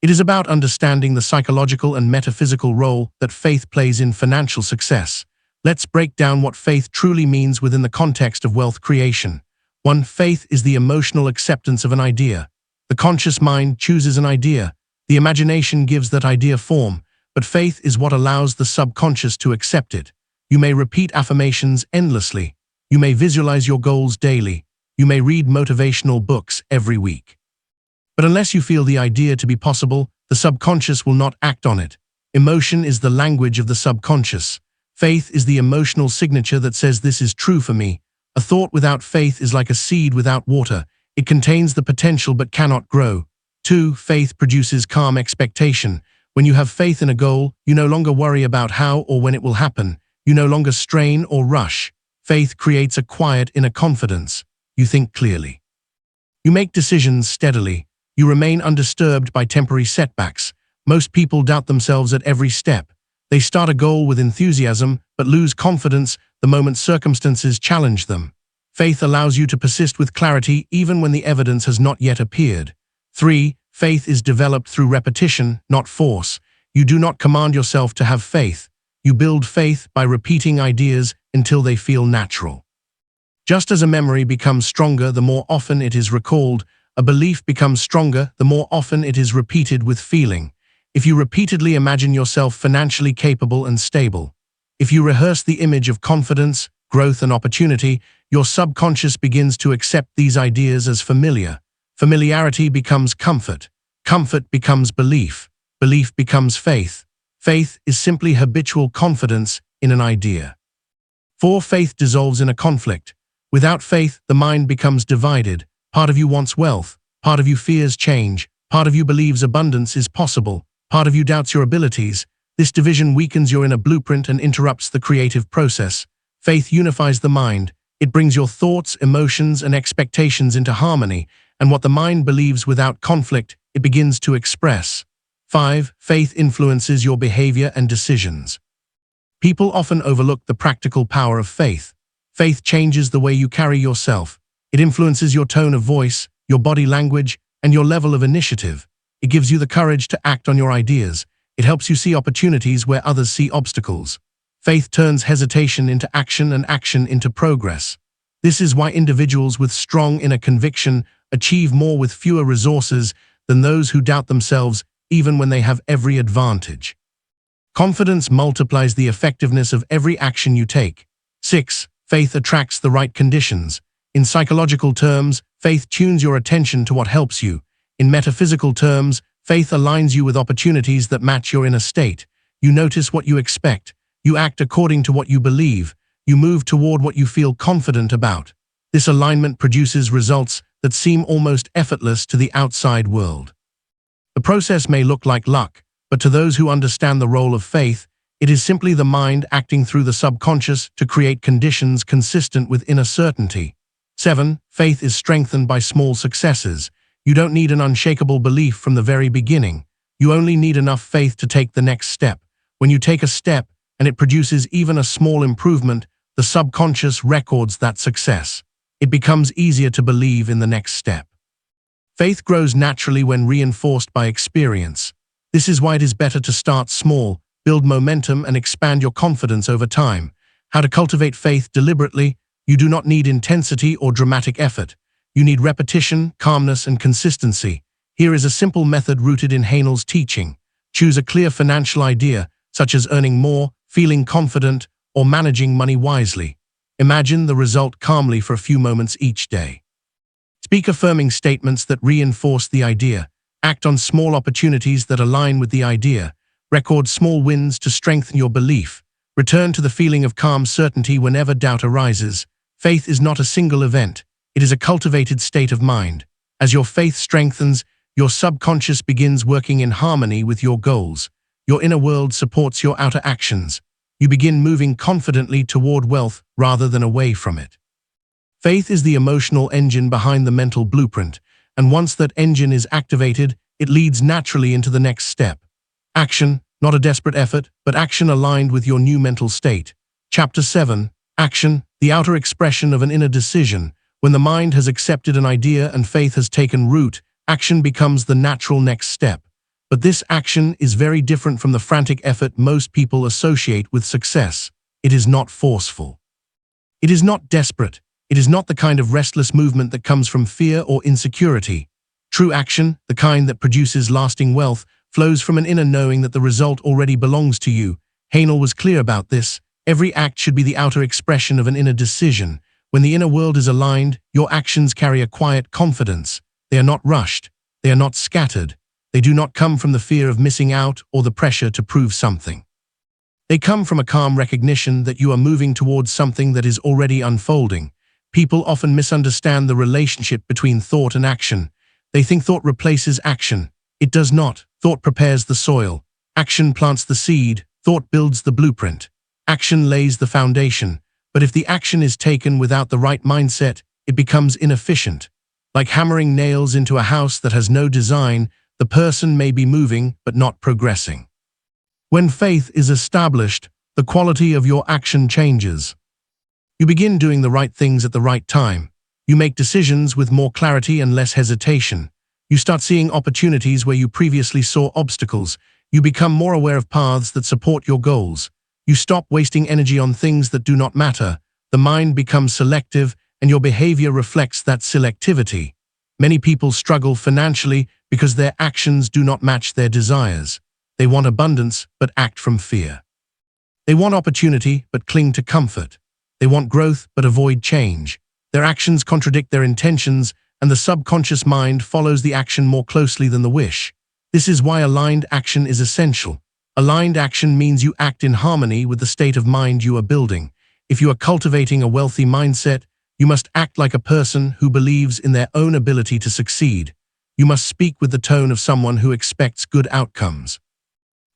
It is about understanding the psychological and metaphysical role that faith plays in financial success. Let's break down what faith truly means within the context of wealth creation. 1. Faith is the emotional acceptance of an idea. The conscious mind chooses an idea. The imagination gives that idea form, but faith is what allows the subconscious to accept it. You may repeat affirmations endlessly. You may visualize your goals daily. You may read motivational books every week. But unless you feel the idea to be possible, the subconscious will not act on it. Emotion is the language of the subconscious. Faith is the emotional signature that says this is true for me. A thought without faith is like a seed without water. It contains the potential but cannot grow. 2. Faith produces calm expectation. When you have faith in a goal, you no longer worry about how or when it will happen. You no longer strain or rush. Faith creates a quiet inner confidence. You think clearly. You make decisions steadily. You remain undisturbed by temporary setbacks. Most people doubt themselves at every step. They start a goal with enthusiasm, but lose confidence the moment circumstances challenge them. Faith allows you to persist with clarity even when the evidence has not yet appeared. 3. Faith is developed through repetition, not force. You do not command yourself to have faith. You build faith by repeating ideas until they feel natural. Just as a memory becomes stronger the more often it is recalled, a belief becomes stronger the more often it is repeated with feeling. If you repeatedly imagine yourself financially capable and stable, if you rehearse the image of confidence, growth, and opportunity, your subconscious begins to accept these ideas as familiar. Familiarity becomes comfort. Comfort becomes belief. Belief becomes faith. Faith is simply habitual confidence in an idea. 4. Faith dissolves in a conflict. Without faith, the mind becomes divided. Part of you wants wealth. Part of you fears change. Part of you believes abundance is possible. Part of you doubts your abilities. This division weakens your inner blueprint and interrupts the creative process. Faith unifies the mind. It brings your thoughts, emotions, and expectations into harmony, and what the mind believes without conflict, it begins to express. 5. Faith influences your behavior and decisions. People often overlook the practical power of faith. Faith changes the way you carry yourself. It influences your tone of voice, your body language, and your level of initiative. It gives you the courage to act on your ideas. It helps you see opportunities where others see obstacles. Faith turns hesitation into action and action into progress. This is why individuals with strong inner conviction achieve more with fewer resources than those who doubt themselves even when they have every advantage. Confidence multiplies the effectiveness of every action you take. 6. Faith attracts the right conditions. In psychological terms, faith tunes your attention to what helps you. In metaphysical terms, faith aligns you with opportunities that match your inner state. You notice what you expect. You act according to what you believe. You move toward what you feel confident about. This alignment produces results that seem almost effortless to the outside world. The process may look like luck, but to those who understand the role of faith, it is simply the mind acting through the subconscious to create conditions consistent with inner certainty. 7. Faith is strengthened by small successes. You don't need an unshakable belief from the very beginning. You only need enough faith to take the next step. When you take a step and it produces even a small improvement, the subconscious records that success. It becomes easier to believe in the next step. Faith grows naturally when reinforced by experience. This is why it is better to start small, build momentum, and expand your confidence over time. How to cultivate faith deliberately? You do not need intensity or dramatic effort. You need repetition, calmness, and consistency. Here is a simple method rooted in Haanel's teaching. Choose a clear financial idea, such as earning more, feeling confident, or managing money wisely. Imagine the result calmly for a few moments each day. Speak affirming statements that reinforce the idea. Act on small opportunities that align with the idea. Record small wins to strengthen your belief. Return to the feeling of calm certainty whenever doubt arises. Faith is not a single event. It is a cultivated state of mind. As your faith strengthens, your subconscious begins working in harmony with your goals. Your inner world supports your outer actions. You begin moving confidently toward wealth rather than away from it. Faith is the emotional engine behind the mental blueprint, and once that engine is activated, it leads naturally into the next step. Action, not a desperate effort, but action aligned with your new mental state. Chapter 7. Action, the outer expression of an inner decision. When the mind has accepted an idea and faith has taken root, action becomes the natural next step. But this action is very different from the frantic effort most people associate with success. It is not forceful. It is not desperate. It is not the kind of restless movement that comes from fear or insecurity. True action, the kind that produces lasting wealth, flows from an inner knowing that the result already belongs to you. Haanel was clear about this. Every act should be the outer expression of an inner decision. When the inner world is aligned, your actions carry a quiet confidence. They are not rushed. They are not scattered. They do not come from the fear of missing out or the pressure to prove something. They come from a calm recognition that you are moving towards something that is already unfolding. People often misunderstand the relationship between thought and action. They think thought replaces action. It does not. Thought prepares the soil. Action plants the seed. Thought builds the blueprint. Action lays the foundation. But if the action is taken without the right mindset, it becomes inefficient. Like hammering nails into a house that has no design, the person may be moving but not progressing. When faith is established, the quality of your action changes. You begin doing the right things at the right time. You make decisions with more clarity and less hesitation. You start seeing opportunities where you previously saw obstacles. You become more aware of paths that support your goals. You stop wasting energy on things that do not matter. The mind becomes selective, and your behavior reflects that selectivity. Many people struggle financially because their actions do not match their desires. They want abundance, but act from fear. They want opportunity, but cling to comfort. They want growth, but avoid change. Their actions contradict their intentions, and the subconscious mind follows the action more closely than the wish. This is why aligned action is essential. Aligned action means you act in harmony with the state of mind you are building. If you are cultivating a wealthy mindset, you must act like a person who believes in their own ability to succeed. You must speak with the tone of someone who expects good outcomes.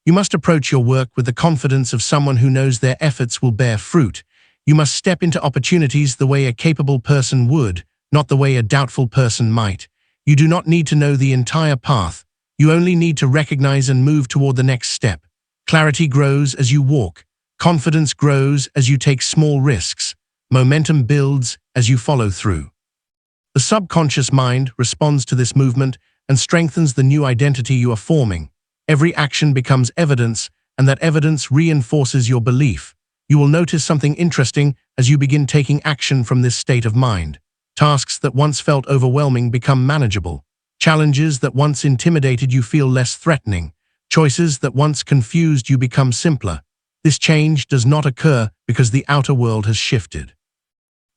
You must approach your work with the confidence of someone who knows their efforts will bear fruit. You must step into opportunities the way a capable person would, not the way a doubtful person might. You do not need to know the entire path. You only need to recognize and move toward the next step. Clarity grows as you walk. Confidence grows as you take small risks. Momentum builds as you follow through. The subconscious mind responds to this movement and strengthens the new identity you are forming. Every action becomes evidence, and that evidence reinforces your belief. You will notice something interesting as you begin taking action from this state of mind. Tasks that once felt overwhelming become manageable. Challenges that once intimidated you feel less threatening. Choices that once confused you become simpler. This change does not occur because the outer world has shifted.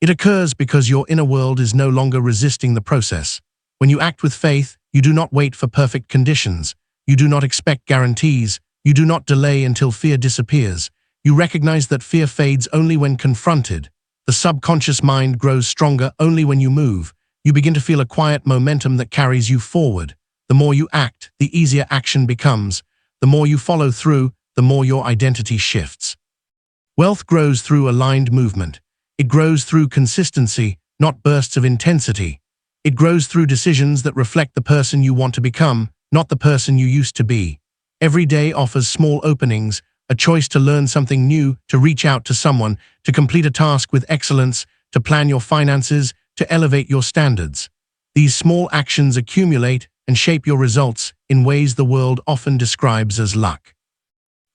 It occurs because your inner world is no longer resisting the process. When you act with faith, you do not wait for perfect conditions. You do not expect guarantees. You do not delay until fear disappears. You recognize that fear fades only when confronted. The subconscious mind grows stronger only when you move. You begin to feel a quiet momentum that carries you forward. The more you act, the easier action becomes. The more you follow through, the more your identity shifts. Wealth grows through aligned movement. It grows through consistency, not bursts of intensity. It grows through decisions that reflect the person you want to become, not the person you used to be. Every day offers small openings, a choice to learn something new, to reach out to someone, to complete a task with excellence, to plan your finances, to elevate your standards. These small actions accumulate and shape your results in ways the world often describes as luck.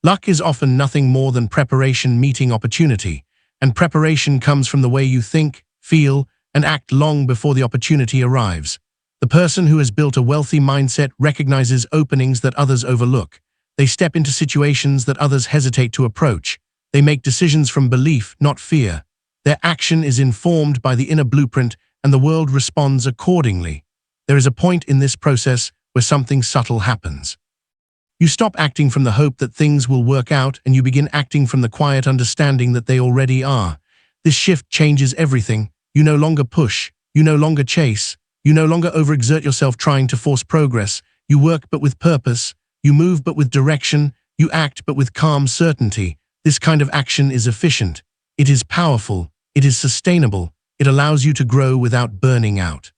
Luck is often nothing more than preparation meeting opportunity, and preparation comes from the way you think, feel, and act long before the opportunity arrives. The person who has built a wealthy mindset recognizes openings that others overlook. They step into situations that others hesitate to approach. They make decisions from belief, not fear. Their action is informed by the inner blueprint, and the world responds accordingly. There is a point in this process where something subtle happens. You stop acting from the hope that things will work out, and you begin acting from the quiet understanding that they already are. This shift changes everything. You no longer push. You no longer chase. You no longer overexert yourself trying to force progress. You work but with purpose. You move but with direction. You act but with calm certainty. This kind of action is efficient. It is powerful. It is sustainable. It allows you to grow without burning out.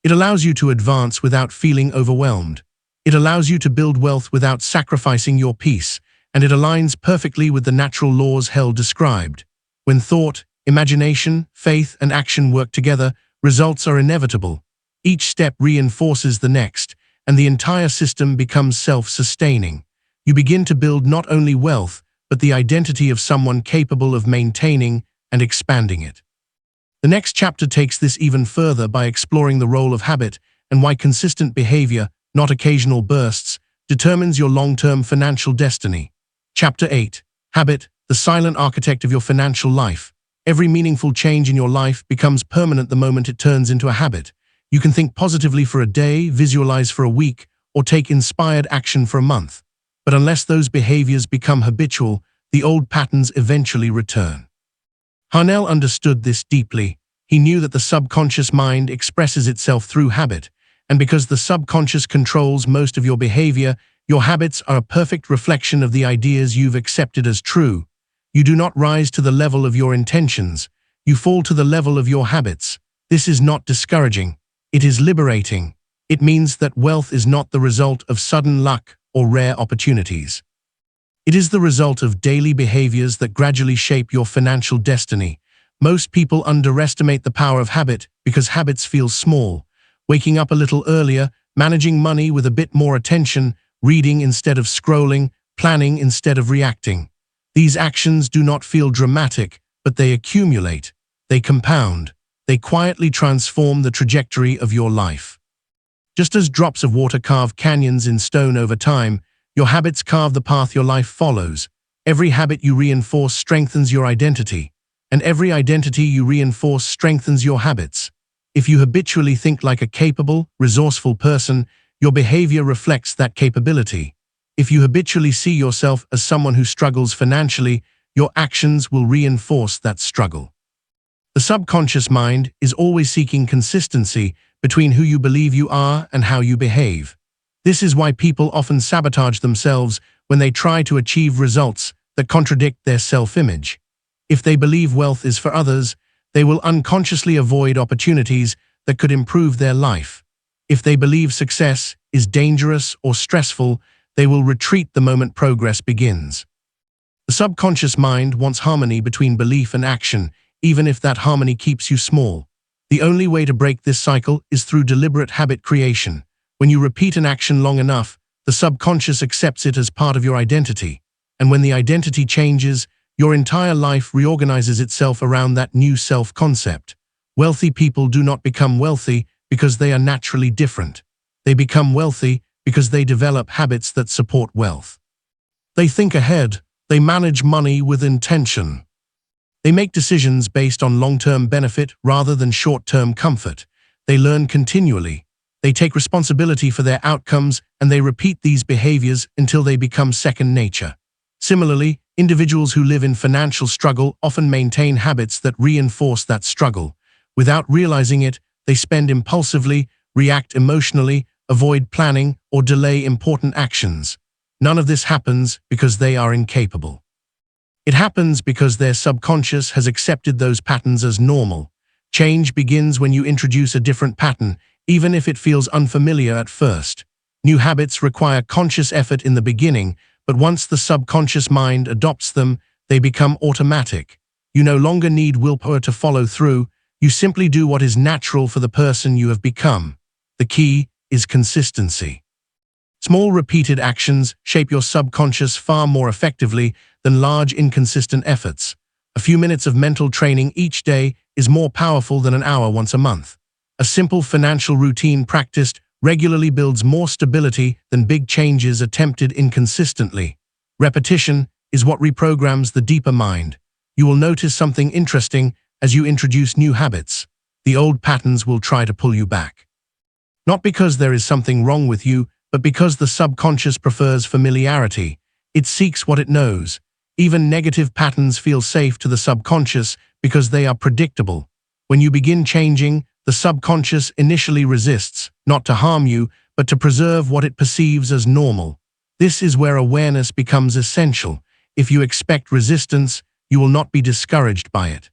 It allows you to advance without feeling overwhelmed. It allows you to build wealth without sacrificing your peace, and it aligns perfectly with the natural laws Hell described. When thought, imagination, faith, and action work together, results are inevitable. Each step reinforces the next, and the entire system becomes self-sustaining. You begin to build not only wealth, but the identity of someone capable of maintaining and expanding it. The next chapter takes this even further by exploring the role of habit and why consistent behavior, not occasional bursts, determines your long-term financial destiny. Chapter 8. Habit, the silent architect of your financial life. Every meaningful change in your life becomes permanent the moment it turns into a habit. You can think positively for a day, visualize for a week, or take inspired action for a month. But unless those behaviors become habitual, the old patterns eventually return. Haanel understood this deeply. He knew that the subconscious mind expresses itself through habit, and because the subconscious controls most of your behavior, your habits are a perfect reflection of the ideas you've accepted as true. You do not rise to the level of your intentions. You fall to the level of your habits. This is not discouraging. It is liberating. It means that wealth is not the result of sudden luck or rare opportunities. It is the result of daily behaviors that gradually shape your financial destiny. Most people underestimate the power of habit because habits feel small. Waking up a little earlier, managing money with a bit more attention, reading instead of scrolling, planning instead of reacting. These actions do not feel dramatic, but they accumulate. They compound. They quietly transform the trajectory of your life. Just as drops of water carve canyons in stone over time, your habits carve the path your life follows. Every habit you reinforce strengthens your identity, and every identity you reinforce strengthens your habits. If you habitually think like a capable, resourceful person, your behavior reflects that capability. If you habitually see yourself as someone who struggles financially, your actions will reinforce that struggle. The subconscious mind is always seeking consistency between who you believe you are and how you behave. This is why people often sabotage themselves when they try to achieve results that contradict their self-image. If they believe wealth is for others, they will unconsciously avoid opportunities that could improve their life. If they believe success is dangerous or stressful, they will retreat the moment progress begins. The subconscious mind wants harmony between belief and action, even if that harmony keeps you small. The only way to break this cycle is through deliberate habit creation. When you repeat an action long enough, the subconscious accepts it as part of your identity. And when the identity changes, your entire life reorganizes itself around that new self-concept. Wealthy people do not become wealthy because they are naturally different. They become wealthy because they develop habits that support wealth. They think ahead. They manage money with intention. They make decisions based on long-term benefit rather than short-term comfort. They learn continually. They take responsibility for their outcomes, and they repeat these behaviors until they become second nature. Similarly, individuals who live in financial struggle often maintain habits that reinforce that struggle. Without realizing it, they spend impulsively, react emotionally, avoid planning, or delay important actions. None of this happens because they are incapable. It happens because their subconscious has accepted those patterns as normal. Change begins when you introduce a different pattern, even if it feels unfamiliar at first. New habits require conscious effort in the beginning, but once the subconscious mind adopts them, they become automatic. You no longer need willpower to follow through. You simply do what is natural for the person you have become. The key is consistency. Small repeated actions shape your subconscious far more effectively than large inconsistent efforts. A few minutes of mental training each day is more powerful than an hour once a month. A simple financial routine practiced regularly builds more stability than big changes attempted inconsistently. Repetition is what reprograms the deeper mind. You will notice something interesting as you introduce new habits. The old patterns will try to pull you back. Not because there is something wrong with you, but because the subconscious prefers familiarity. It seeks what it knows. Even negative patterns feel safe to the subconscious because they are predictable. When you begin changing, the subconscious initially resists, not to harm you, but to preserve what it perceives as normal. This is where awareness becomes essential. If you expect resistance, you will not be discouraged by it.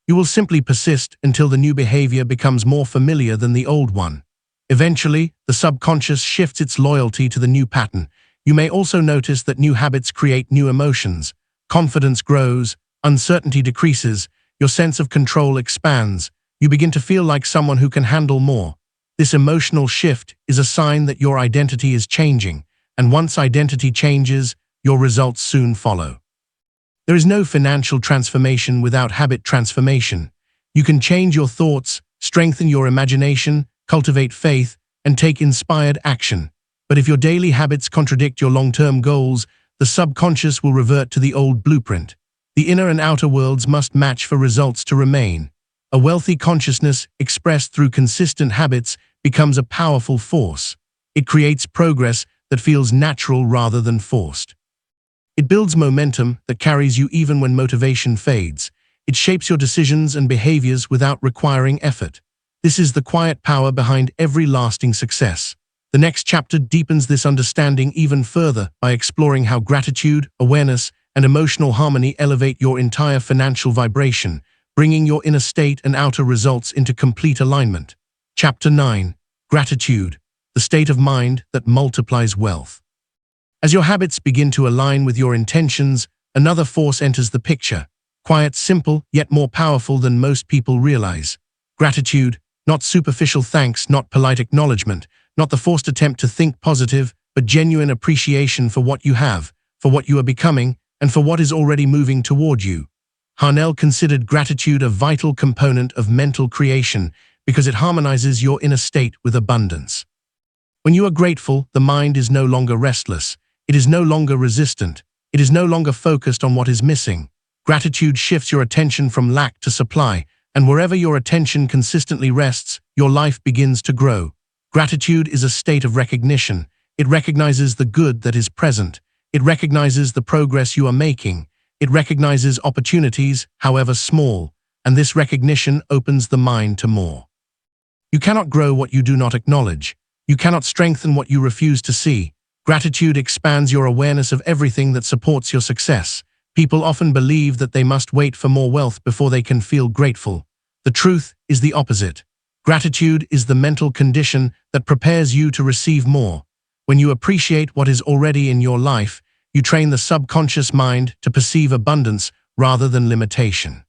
You will simply persist until the new behavior becomes more familiar than the old one. Eventually, the subconscious shifts its loyalty to the new pattern. You may also notice that new habits create new emotions. Confidence grows, uncertainty decreases, your sense of control expands. You begin to feel like someone who can handle more. This emotional shift is a sign that your identity is changing, and once identity changes, your results soon follow. There is no financial transformation without habit transformation. You can change your thoughts, strengthen your imagination, cultivate faith, and take inspired action. But if your daily habits contradict your long-term goals, the subconscious will revert to the old blueprint. The inner and outer worlds must match for results to remain. A wealthy consciousness expressed through consistent habits becomes a powerful force. It creates progress that feels natural rather than forced. It builds momentum that carries you even when motivation fades. It shapes your decisions and behaviors without requiring effort. This is the quiet power behind every lasting success. The next chapter deepens this understanding even further by exploring how gratitude, awareness, and emotional harmony elevate your entire financial vibration, bringing your inner state and outer results into complete alignment. Chapter 9. Gratitude, the state of mind that multiplies wealth. As your habits begin to align with your intentions, another force enters the picture. Quiet, simple, yet more powerful than most people realize. Gratitude, not superficial thanks, not polite acknowledgement, not the forced attempt to think positive, but genuine appreciation for what you have, for what you are becoming, and for what is already moving toward you. Haanel considered gratitude a vital component of mental creation because it harmonizes your inner state with abundance. When you are grateful, the mind is no longer restless. It is no longer resistant. It is no longer focused on what is missing. Gratitude shifts your attention from lack to supply, and wherever your attention consistently rests, your life begins to grow. Gratitude is a state of recognition. It recognizes the good that is present. It recognizes the progress you are making. It recognizes opportunities, however small, and this recognition opens the mind to more. You cannot grow what you do not acknowledge. You cannot strengthen what you refuse to see. Gratitude expands your awareness of everything that supports your success. People often believe that they must wait for more wealth before they can feel grateful. The truth is the opposite. Gratitude is the mental condition that prepares you to receive more. When you appreciate what is already in your life, you train the subconscious mind to perceive abundance rather than limitation.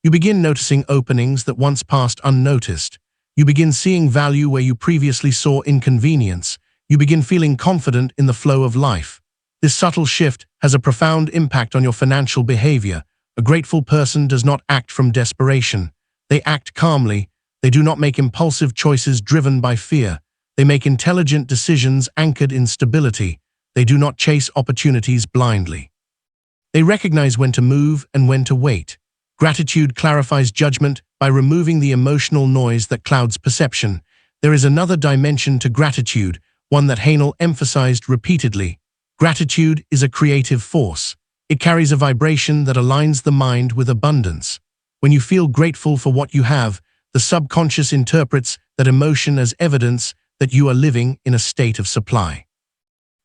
You begin noticing openings that once passed unnoticed. You begin seeing value where you previously saw inconvenience. You begin feeling confident in the flow of life. This subtle shift has a profound impact on your financial behavior. A grateful person does not act from desperation. They act calmly. They do not make impulsive choices driven by fear. They make intelligent decisions anchored in stability. They do not chase opportunities blindly. They recognize when to move and when to wait. Gratitude clarifies judgment by removing the emotional noise that clouds perception. There is another dimension to gratitude, one that Haanel emphasized repeatedly. Gratitude is a creative force. It carries a vibration that aligns the mind with abundance. When you feel grateful for what you have, the subconscious interprets that emotion as evidence that you are living in a state of supply.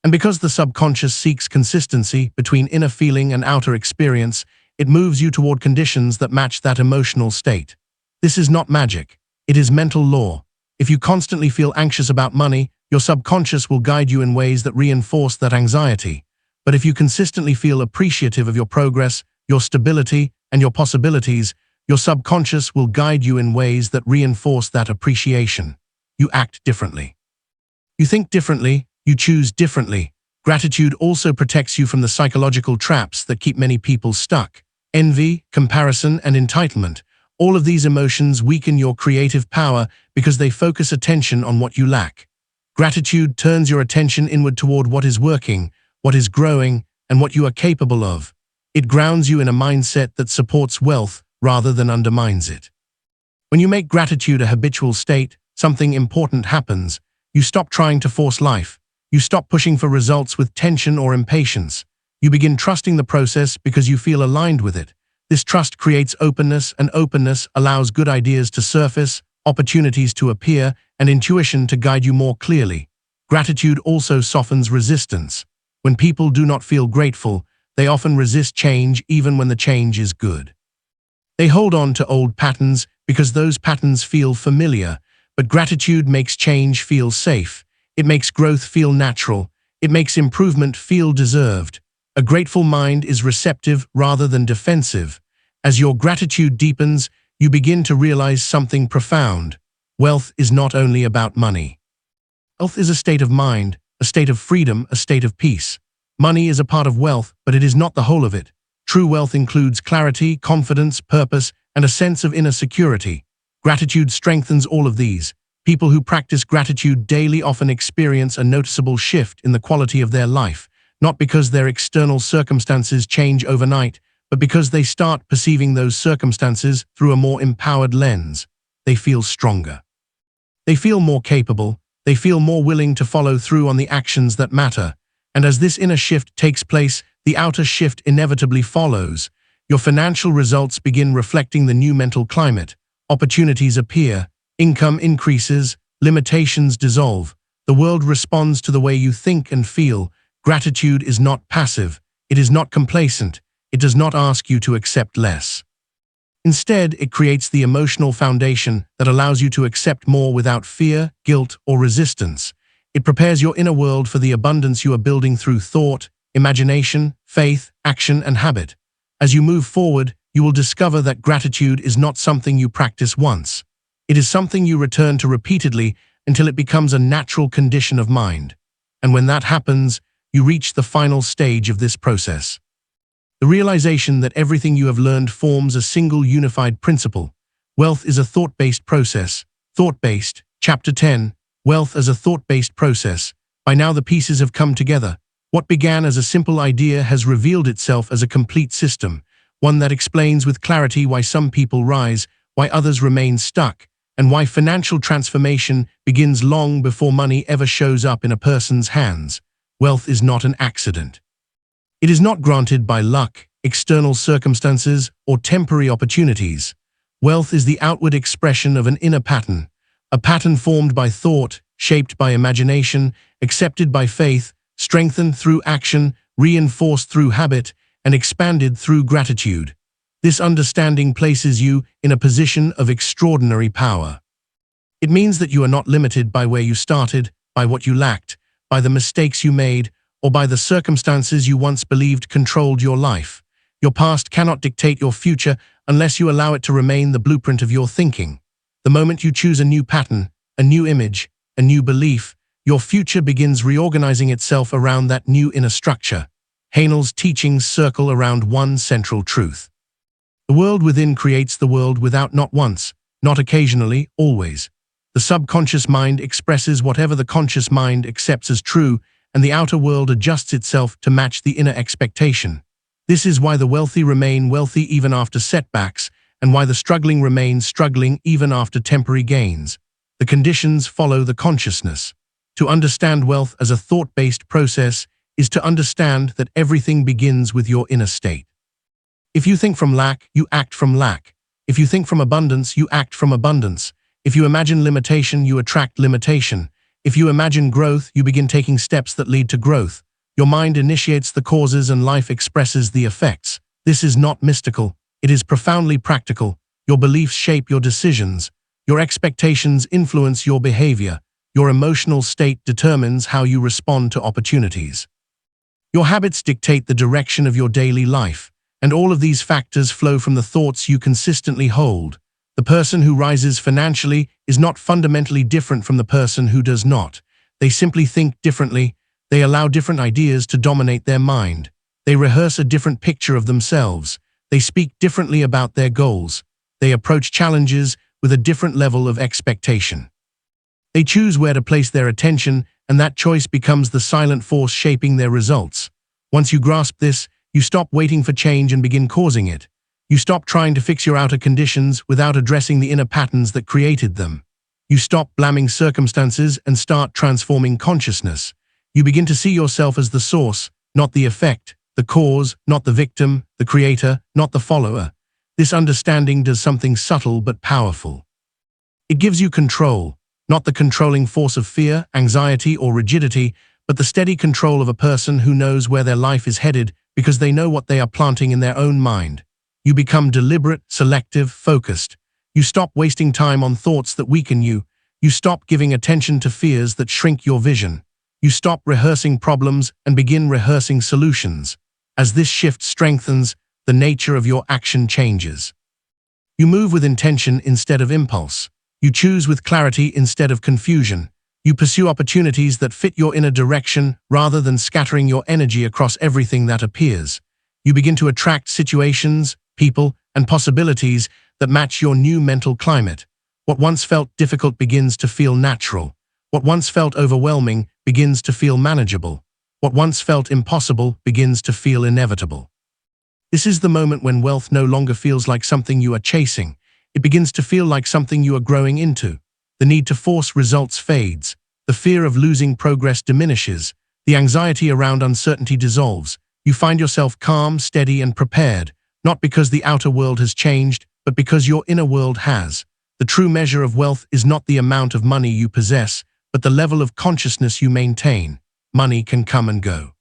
And because the subconscious seeks consistency between inner feeling and outer experience, it moves you toward conditions that match that emotional state. This is not magic. It is mental law. If you constantly feel anxious about money, your subconscious will guide you in ways that reinforce that anxiety. But if you consistently feel appreciative of your progress, your stability, and your possibilities, your subconscious will guide you in ways that reinforce that appreciation. You act differently. You think differently, you choose differently. Gratitude also protects you from the psychological traps that keep many people stuck. Envy, comparison, and entitlement. All of these emotions weaken your creative power because they focus attention on what you lack. Gratitude turns your attention inward toward what is working, what is growing, and what you are capable of. It grounds you in a mindset that supports wealth rather than undermines it. When you make gratitude a habitual state, something important happens. You stop trying to force life. You stop pushing for results with tension or impatience. You begin trusting the process because you feel aligned with it. This trust creates openness, and openness allows good ideas to surface, opportunities to appear, and intuition to guide you more clearly. Gratitude also softens resistance. When people do not feel grateful, they often resist change even when the change is good. They hold on to old patterns because those patterns feel familiar, but gratitude makes change feel safe. It makes growth feel natural. It makes improvement feel deserved. A grateful mind is receptive rather than defensive. As your gratitude deepens, you begin to realize something profound. Wealth is not only about money. Wealth is a state of mind, a state of freedom, a state of peace. Money is a part of wealth, but it is not the whole of it. True wealth includes clarity, confidence, purpose, and a sense of inner security. Gratitude strengthens all of these. People who practice gratitude daily often experience a noticeable shift in the quality of their life, not because their external circumstances change overnight, but because they start perceiving those circumstances through a more empowered lens. They feel stronger. They feel more capable. They feel more willing to follow through on the actions that matter. And as this inner shift takes place, the outer shift inevitably follows. Your financial results begin reflecting the new mental climate. Opportunities appear. Income increases. Limitations dissolve. The world responds to the way you think and feel. Gratitude is not passive. It is not complacent. It does not ask you to accept less. Instead, it creates the emotional foundation that allows you to accept more without fear, guilt, or resistance. It prepares your inner world for the abundance you are building through thought, imagination, faith, action, and habit. As you move forward, you will discover that gratitude is not something you practice once. It is something you return to repeatedly until it becomes a natural condition of mind. And when that happens, you reach the final stage of this process. The realization that everything you have learned forms a single unified principle. Wealth is a thought-based process. Thought-based, Chapter 10, Wealth as a thought-based process. By now the pieces have come together. What began as a simple idea has revealed itself as a complete system, one that explains with clarity why some people rise, why others remain stuck, and why financial transformation begins long before money ever shows up in a person's hands. Wealth is not an accident. It is not granted by luck, external circumstances, or temporary opportunities. Wealth is the outward expression of an inner pattern, a pattern formed by thought, shaped by imagination, accepted by faith, strengthened through action, reinforced through habit, and expanded through gratitude. This understanding places you in a position of extraordinary power. It means that you are not limited by where you started, by what you lacked, by the mistakes you made, or by the circumstances you once believed controlled your life. Your past cannot dictate your future unless you allow it to remain the blueprint of your thinking. The moment you choose a new pattern, a new image, a new belief, your future begins reorganizing itself around that new inner structure. Haanel's teachings circle around one central truth. The world within creates the world without, not once, not occasionally, always. The subconscious mind expresses whatever the conscious mind accepts as true, and the outer world adjusts itself to match the inner expectation. This is why the wealthy remain wealthy even after setbacks, and why the struggling remain struggling even after temporary gains. The conditions follow the consciousness. To understand wealth as a thought-based process is to understand that everything begins with your inner state. If you think from lack, you act from lack. If you think from abundance, you act from abundance. If you imagine limitation, you attract limitation. If you imagine growth, you begin taking steps that lead to growth. Your mind initiates the causes and life expresses the effects. This is not mystical. It is profoundly practical. Your beliefs shape your decisions. Your expectations influence your behavior. Your emotional state determines how you respond to opportunities. Your habits dictate the direction of your daily life, and all of these factors flow from the thoughts you consistently hold. The person who rises financially is not fundamentally different from the person who does not. They simply think differently. They allow different ideas to dominate their mind. They rehearse a different picture of themselves. They speak differently about their goals. They approach challenges with a different level of expectation. They choose where to place their attention, and that choice becomes the silent force shaping their results. Once you grasp this, you stop waiting for change and begin causing it. You stop trying to fix your outer conditions without addressing the inner patterns that created them. You stop blaming circumstances and start transforming consciousness. You begin to see yourself as the source, not the effect, the cause, not the victim, the creator, not the follower. This understanding does something subtle but powerful. It gives you control, not the controlling force of fear, anxiety, or rigidity, but the steady control of a person who knows where their life is headed because they know what they are planting in their own mind. You become deliberate, selective, focused. You stop wasting time on thoughts that weaken you. You stop giving attention to fears that shrink your vision. You stop rehearsing problems and begin rehearsing solutions. As this shift strengthens, the nature of your action changes. You move with intention instead of impulse. You choose with clarity instead of confusion. You pursue opportunities that fit your inner direction rather than scattering your energy across everything that appears. You begin to attract situations, people, and possibilities that match your new mental climate. What once felt difficult begins to feel natural. What once felt overwhelming begins to feel manageable. What once felt impossible begins to feel inevitable. This is the moment when wealth no longer feels like something you are chasing. It begins to feel like something you are growing into. The need to force results fades. The fear of losing progress diminishes. The anxiety around uncertainty dissolves. You find yourself calm, steady, and prepared, not because the outer world has changed, but because your inner world has. The true measure of wealth is not the amount of money you possess, but the level of consciousness you maintain. Money can come and go.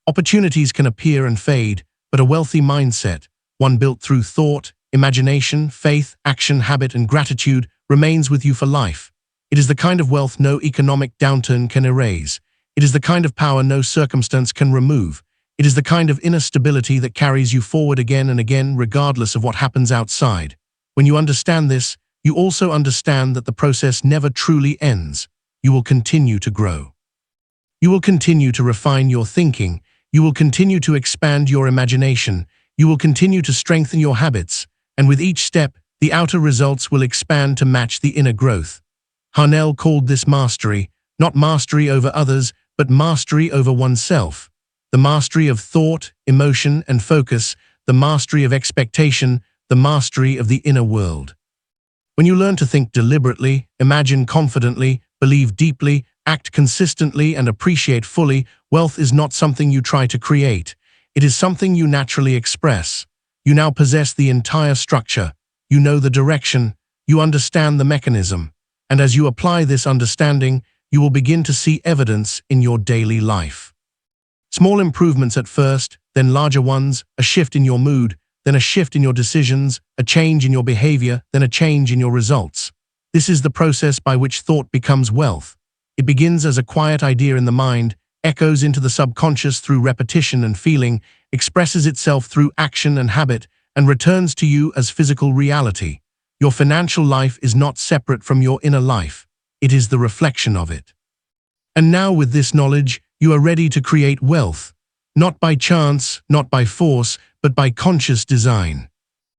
Opportunities can appear and fade, but a wealthy mindset, one built through thought, imagination, faith, action, habit, and gratitude, remains with you for life. It is the kind of wealth no economic downturn can erase. It is the kind of power no circumstance can remove. It is the kind of inner stability that carries you forward again and again, regardless of what happens outside. When you understand this, you also understand that the process never truly ends. You will continue to grow. You will continue to refine your thinking. You will continue to expand your imagination. You will continue to strengthen your habits. And with each step, the outer results will expand to match the inner growth. Haanel called this mastery, not mastery over others, but mastery over oneself. The mastery of thought, emotion, and focus, the mastery of expectation, the mastery of the inner world. When you learn to think deliberately, imagine confidently, believe deeply, act consistently, and appreciate fully, wealth is not something you try to create. It is something you naturally express. You now possess the entire structure. You know the direction. You understand the mechanism. And as you apply this understanding, you will begin to see evidence in your daily life. Small improvements at first, then larger ones, a shift in your mood, then a shift in your decisions, a change in your behavior, then a change in your results. This is the process by which thought becomes wealth. It begins as a quiet idea in the mind, echoes into the subconscious through repetition and feeling, expresses itself through action and habit, and returns to you as physical reality. Your financial life is not separate from your inner life. It is the reflection of it. And now with this knowledge, you are ready to create wealth, not by chance, not by force, but by conscious design.